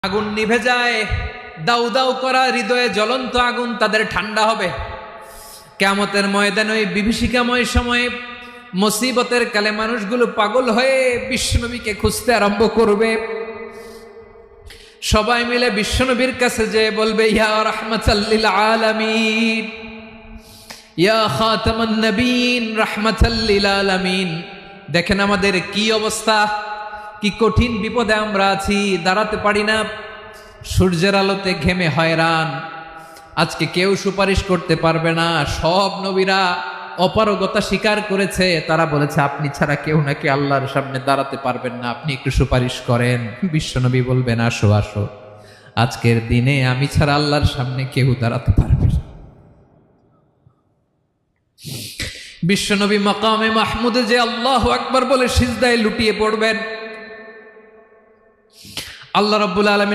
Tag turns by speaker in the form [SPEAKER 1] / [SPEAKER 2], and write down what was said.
[SPEAKER 1] আগুন নিভে যায়, দাউ দাউ করা হৃদয়ে জ্বলন্ত আগুন তাদের ঠান্ডা হবে। কিয়ামতের ময়দানে ওই বিভীষিকাময় সময়ে মুসিবতের কালে মানুষগুলো পাগল হয়ে বিশ্বনবীকে খুঁজতে আরম্ভ করবে। সবাই মিলে বিশ্বনবীর কাছে যেয়ে বলবে, ইয়া রাহমাতাল লিল আলামিন, ইয়া খাতামান নবীন, রাহমাতাল লিল আলামিন। দেখেন আমাদের কি অবস্থা, কি কঠিন বিপদে আমরা আছি, দাঁড়াতে পারি না, সূর্যের আলোতে ঘেমে হয়রান। আজকে কেউ সুপারিশ করতে পারবে না। সব নবীরা অপারগতা স্বীকার করেছে, তারা বলেছে আপনি ছাড়া কেউ নাকি আল্লাহর সামনে দাঁড়াতে পারবেন না, আপনি একটু সুপারিশ করেন। বিশ্বনবী বলবেন, আসো আসো, আজকের দিনে আমি ছাড়া আল্লাহর সামনে কেউ দাঁড়াতে পারবে না। বিশ্বনবী মাকামে মাহমুদে যে আল্লাহু আকবার বলে সিজদায় লুটিয়ে পড়বেন। আল্লাহ রাব্বুল আলামিন